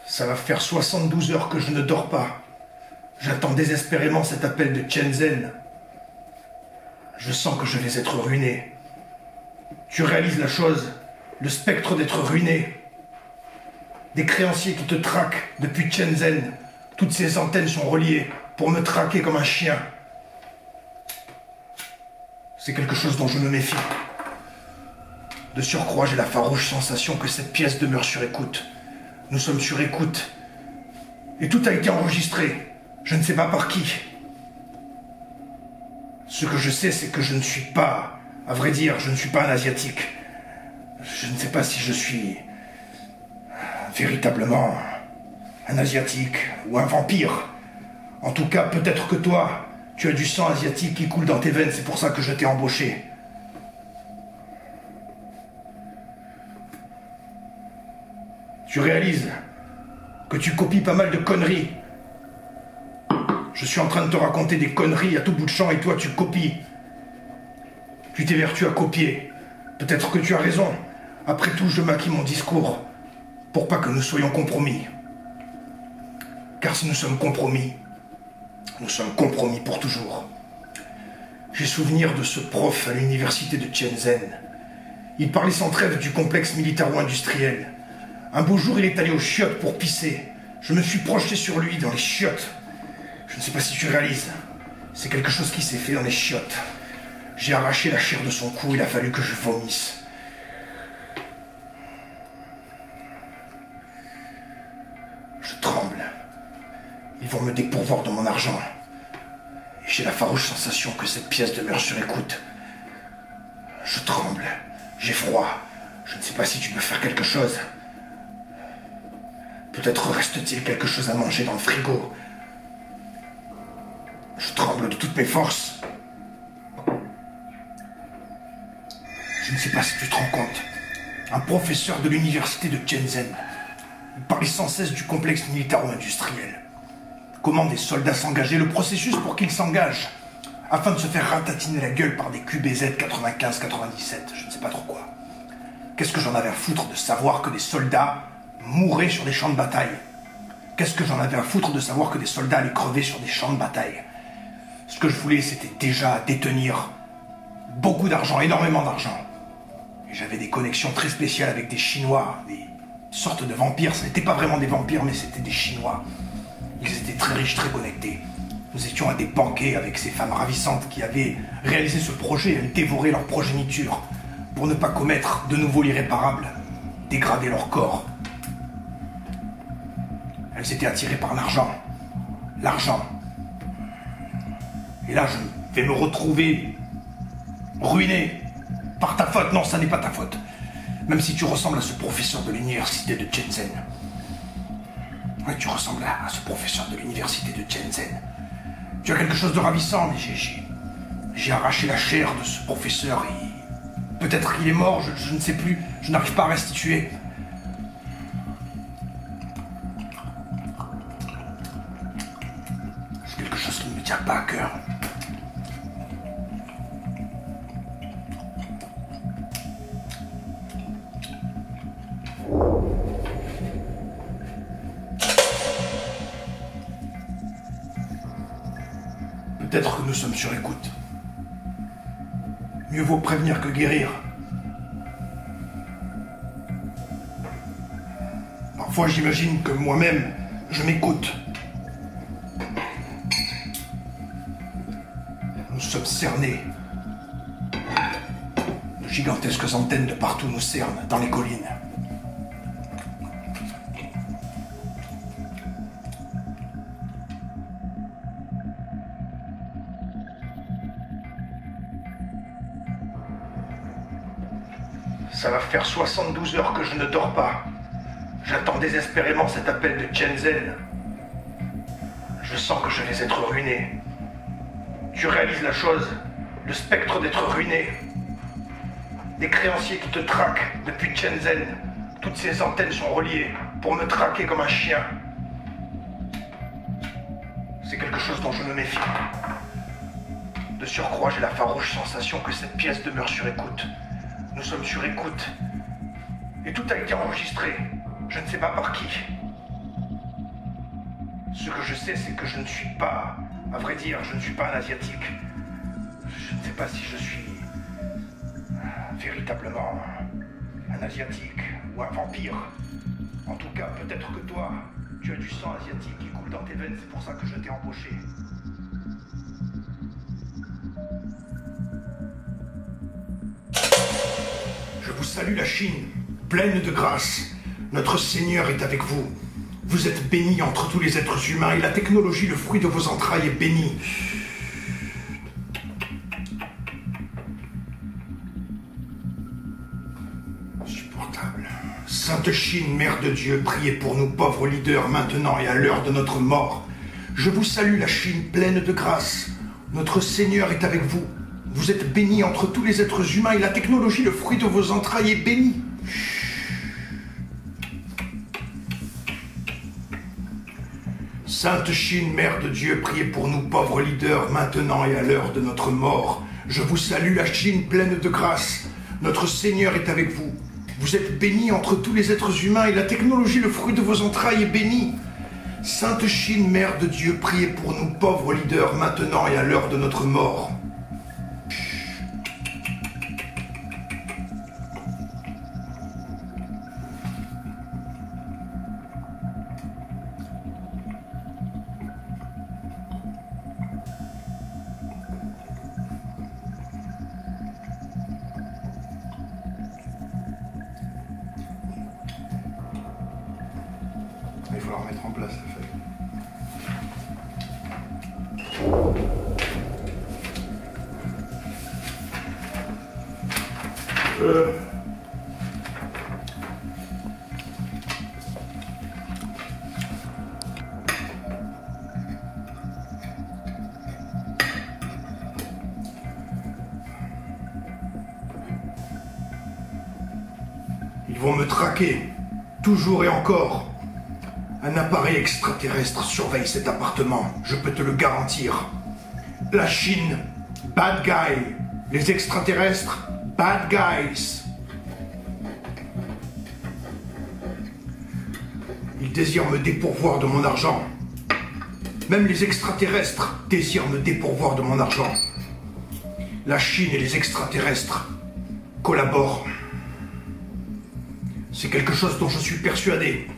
Ça va faire 72 heures que je ne dors pas. J'attends désespérément cet appel de Shenzhen. Je sens que je vais être ruiné. Tu réalises la chose, le spectre d'être ruiné. Des créanciers qui te traquent depuis Shenzhen. Toutes ces antennes sont reliées pour me traquer comme un chien. C'est quelque chose dont je me méfie. De surcroît, j'ai la farouche sensation que cette pièce demeure sur écoute. Nous sommes sur écoute. Et tout a été enregistré. Je ne sais pas par qui. Ce que je sais, c'est que je ne suis pas... À vrai dire, je ne suis pas un Asiatique. Je ne sais pas si je suis... véritablement... un Asiatique ou un vampire. En tout cas, peut-être que toi, tu as du sang asiatique qui coule dans tes veines. C'est pour ça que je t'ai embauché. Tu réalises que tu copies pas mal de conneries. Je suis en train de te raconter des conneries à tout bout de champ et toi tu copies. Tu t'évertues à copier. Peut-être que tu as raison. Après tout, je maquille mon discours pour pas que nous soyons compromis. Car si nous sommes compromis pour toujours. J'ai souvenir de ce prof à l'université de Shenzhen. Il parlait sans trêve du complexe militaro-industriel. Un beau jour, il est allé aux chiottes pour pisser. Je me suis projeté sur lui dans les chiottes. Je ne sais pas si tu réalises. C'est quelque chose qui s'est fait dans les chiottes. J'ai arraché la chair de son cou, il a fallu que je vomisse. Je tremble. Ils vont me dépourvoir de mon argent. Et j'ai la farouche sensation que cette pièce demeure sur écoute. Je tremble. J'ai froid. Je ne sais pas si tu peux faire quelque chose. Peut-être reste-t-il quelque chose à manger dans le frigo. Je tremble de toutes mes forces. Je ne sais pas si tu te rends compte. Un professeur de l'université de Shenzhen. Il parlait sans cesse du complexe militaro-industriel. Comment des soldats s'engageaient, le processus pour qu'ils s'engagent, afin de se faire ratatiner la gueule par des QBZ 95-97, je ne sais pas trop quoi. Qu'est-ce que j'en avais à foutre de savoir que des soldats mouraient sur des champs de bataille? Qu'est-ce que j'en avais à foutre de savoir que des soldats allaient crever sur des champs de bataille? Ce que je voulais, c'était déjà détenir beaucoup d'argent, énormément d'argent. Et j'avais des connexions très spéciales avec des Chinois, des sortes de vampires. Ce n'étaient pas vraiment des vampires, mais c'était des Chinois. Ils étaient très riches, très connectés. Nous étions à des banquets avec ces femmes ravissantes qui avaient réalisé ce projet. Elles dévoraient leur progéniture pour ne pas commettre de nouveau l'irréparable, dégrader leur corps. Elles étaient attirées par l'argent. L'argent. Et là, je vais me retrouver ruiné par ta faute. Non, ça n'est pas ta faute. Même si tu ressembles à ce professeur de l'université de Shenzhen. Oui, tu ressembles à ce professeur de l'université de Shenzhen. Tu as quelque chose de ravissant, mais j'ai arraché la chair de ce professeur et peut-être qu'il est mort, je ne sais plus. Je n'arrive pas à restituer. C'est quelque chose qui ne me tient pas à cœur. Peut-être que nous sommes sur écoute. Mieux vaut prévenir que guérir. Parfois, j'imagine que moi-même, je m'écoute. Nous sommes cernés. De gigantesques antennes de partout nous cernent, dans les collines. Ça va faire 72 heures que je ne dors pas. J'attends désespérément cet appel de Shenzhen. Je sens que je vais être ruiné. Tu réalises la chose, le spectre d'être ruiné. Des créanciers qui te traquent depuis Shenzhen. Toutes ces antennes sont reliées pour me traquer comme un chien. C'est quelque chose dont je me méfie. De surcroît, j'ai la farouche sensation que cette pièce demeure sur écoute. Nous sommes sur écoute. Et tout a été enregistré. Je ne sais pas par qui. Ce que je sais, c'est que je ne suis pas... À vrai dire, je ne suis pas un Asiatique. Je ne sais pas si je suis... véritablement... un Asiatique ou un vampire. En tout cas, peut-être que toi, tu as du sang asiatique qui coule dans tes veines, c'est pour ça que je t'ai embauché. Je vous salue la Chine, pleine de grâce. Notre Seigneur est avec vous. Vous êtes bénis entre tous les êtres humains et la technologie, le fruit de vos entrailles, est béni. Insupportable. Sainte Chine, Mère de Dieu, priez pour nous pauvres leaders maintenant et à l'heure de notre mort. Je vous salue la Chine, pleine de grâce. Notre Seigneur est avec vous. Vous êtes bénis entre tous les êtres humains et la technologie, le fruit de vos entrailles, est béni. Sainte Chine, Mère de Dieu, priez pour nous pauvres leaders maintenant et à l'heure de notre mort. Je vous salue la Chine, pleine de grâce. Notre Seigneur est avec vous. Vous êtes bénis entre tous les êtres humains et la technologie, le fruit de vos entrailles, est béni. Sainte Chine, Mère de Dieu, priez pour nous pauvres leaders maintenant et à l'heure de notre mort. Il faut la remettre en place, la feuille. Ils vont me traquer, toujours et encore. Un appareil extraterrestre surveille cet appartement, je peux te le garantir. La Chine, bad guy. Les extraterrestres, bad guys. Ils désirent me dépourvoir de mon argent. Même les extraterrestres désirent me dépourvoir de mon argent. La Chine et les extraterrestres collaborent. C'est quelque chose dont je suis persuadé.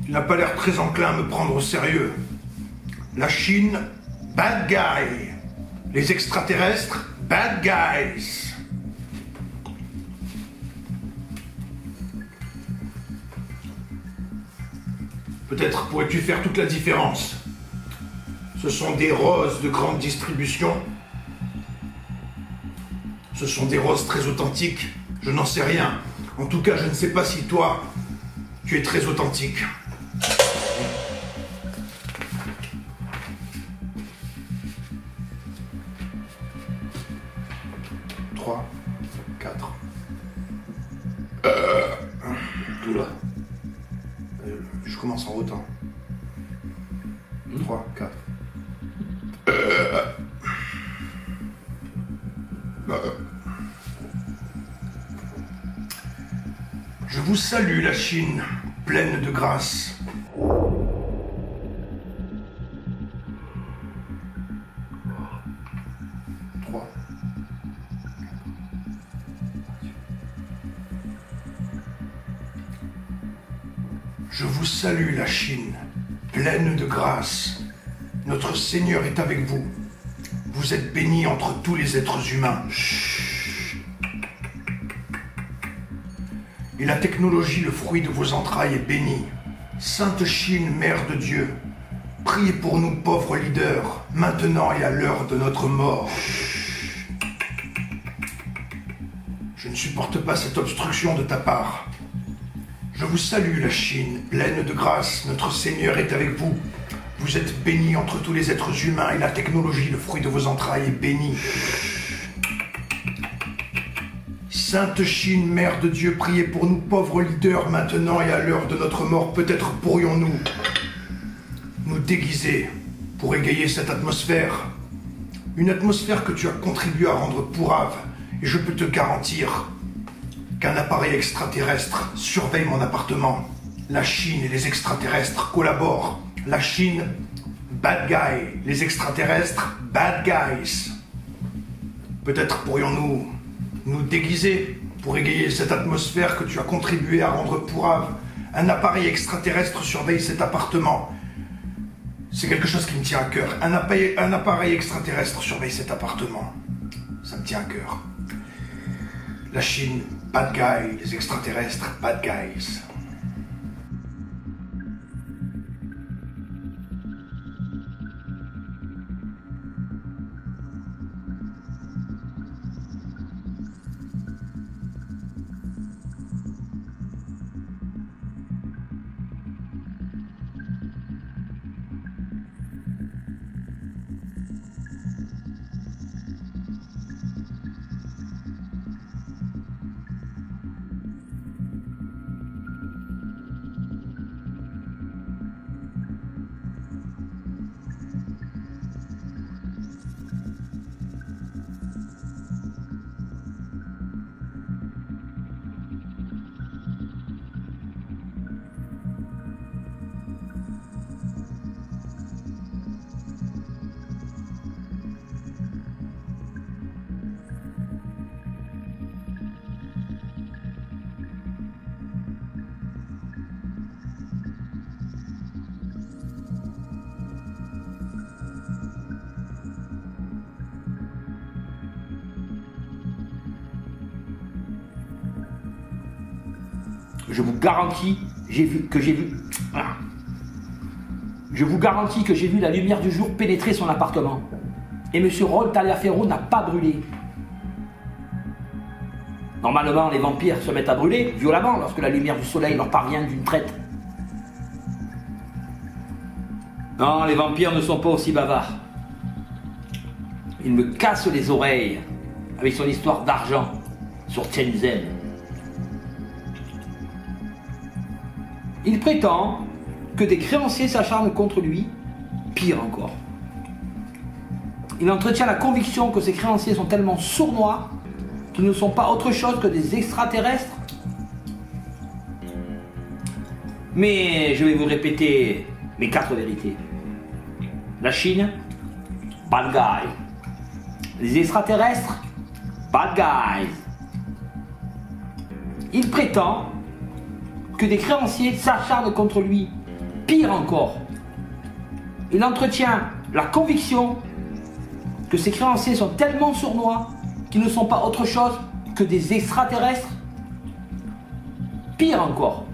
Tu n'as pas l'air très enclin à me prendre au sérieux. La Chine, bad guy. Les extraterrestres, bad guys. Peut-être pourrais-tu faire toute la différence. Ce sont des roses de grande distribution. Ce sont des roses très authentiques. Je n'en sais rien. En tout cas, je ne sais pas si toi, tu es très authentique. Trois, 4. Tout là. Je commence en rotant. 3, 4. Je vous salue la Chine, pleine de grâce. Je vous salue la Chine, pleine de grâce. Notre Seigneur est avec vous. Vous êtes bénis entre tous les êtres humains. Et la technologie, le fruit de vos entrailles, est bénie. Sainte Chine, Mère de Dieu, priez pour nous pauvres leaders, maintenant et à l'heure de notre mort. Je ne supporte pas cette obstruction de ta part. Je vous salue la Chine, pleine de grâce, notre Seigneur est avec vous. Vous êtes bénis entre tous les êtres humains et la technologie, le fruit de vos entrailles, est béni. Sainte Chine, Mère de Dieu, priez pour nous pauvres leaders maintenant et à l'heure de notre mort. Peut-être pourrions-nous nous déguiser pour égayer cette atmosphère. Une atmosphère que tu as contribué à rendre pourrave Et je peux te garantir qu'un appareil extraterrestre surveille mon appartement. La Chine et les extraterrestres collaborent. La Chine, bad guy. Les extraterrestres, bad guys. Peut-être pourrions-nous nous déguiser pour égayer cette atmosphère que tu as contribué à rendre pourrave. Un appareil extraterrestre surveille cet appartement. C'est quelque chose qui me tient à cœur. Un appareil extraterrestre surveille cet appartement. Ça me tient à cœur. La Chine, bad guy. Les extraterrestres, bad guys. Je vous garantis, Je vous garantis que j'ai vu la lumière du jour pénétrer son appartement. Et M. Raul Taliaferro n'a pas brûlé. Normalement, les vampires se mettent à brûler violemment lorsque la lumière du soleil leur parvient d'une traite. Non, les vampires ne sont pas aussi bavards. Il me casse les oreilles avec son histoire d'argent sur Shenzhen. Il prétend que des créanciers s'acharnent contre lui, pire encore. Il entretient la conviction que ces créanciers sont tellement sournois qu'ils ne sont pas autre chose que des extraterrestres. Mais je vais vous répéter mes 4 vérités. La Chine, bad guy. Les extraterrestres, bad guys. Il prétend que des créanciers s'acharnent contre lui. Pire encore, il entretient la conviction que ces créanciers sont tellement sournois qu'ils ne sont pas autre chose que des extraterrestres. Pire encore,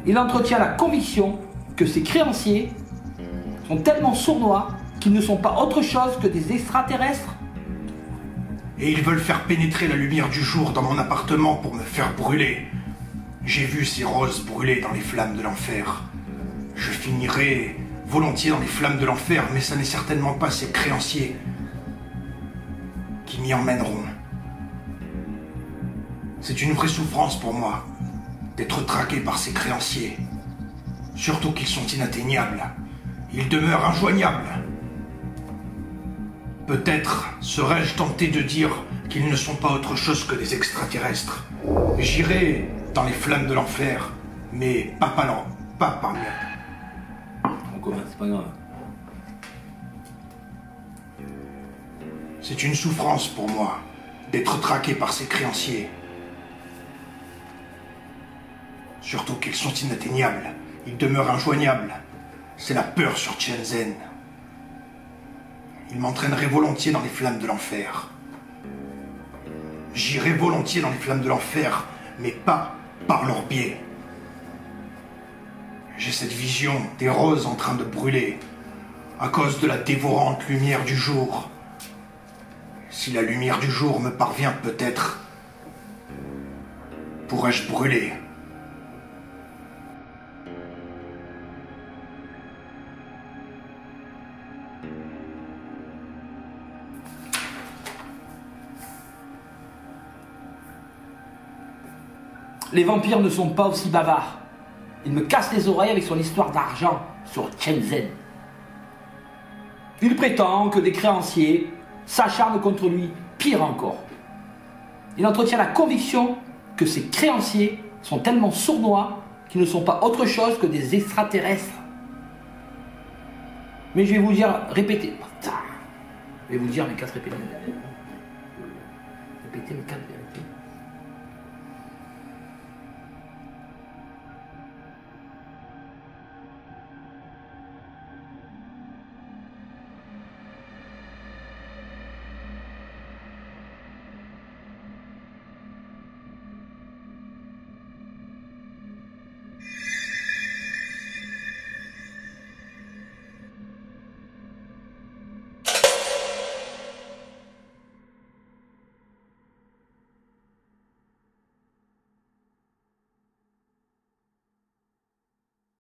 il entretient la conviction que ces créanciers sont tellement sournois qu'ils ne sont pas autre chose que des extraterrestres. Et ils veulent faire pénétrer la lumière du jour dans mon appartement pour me faire brûler. J'ai vu ces roses brûler dans les flammes de l'enfer. Je finirai volontiers dans les flammes de l'enfer, mais ce n'est certainement pas ces créanciers qui m'y emmèneront. C'est une vraie souffrance pour moi d'être traqué par ces créanciers. Surtout qu'ils sont inatteignables. Ils demeurent injoignables. Peut-être serais-je tenté de dire qu'ils ne sont pas autre chose que des extraterrestres. J'irai dans les flammes de l'enfer, mais pas par là. On commence, c'est pas grave. C'est une souffrance pour moi d'être traqué par ces créanciers. Surtout qu'ils sont inatteignables. Ils demeurent injoignables. C'est la peur sur Shenzhen. Ils m'entraîneraient volontiers dans les flammes de l'enfer. J'irai volontiers dans les flammes de l'enfer, mais pas par leur biais. J'ai cette vision des roses en train de brûler à cause de la dévorante lumière du jour. Si la lumière du jour me parvient, peut-être pourrais-je brûler. Les vampires ne sont pas aussi bavards. Il me casse les oreilles avec son histoire d'argent sur Shenzhen. Il prétend que des créanciers s'acharnent contre lui, pire encore. Il entretient la conviction que ses créanciers sont tellement sournois qu'ils ne sont pas autre chose que des extraterrestres. Mais je vais vous dire, répétez. Putain. Je vais vous dire mes 4 répétez. Répétez mes 4.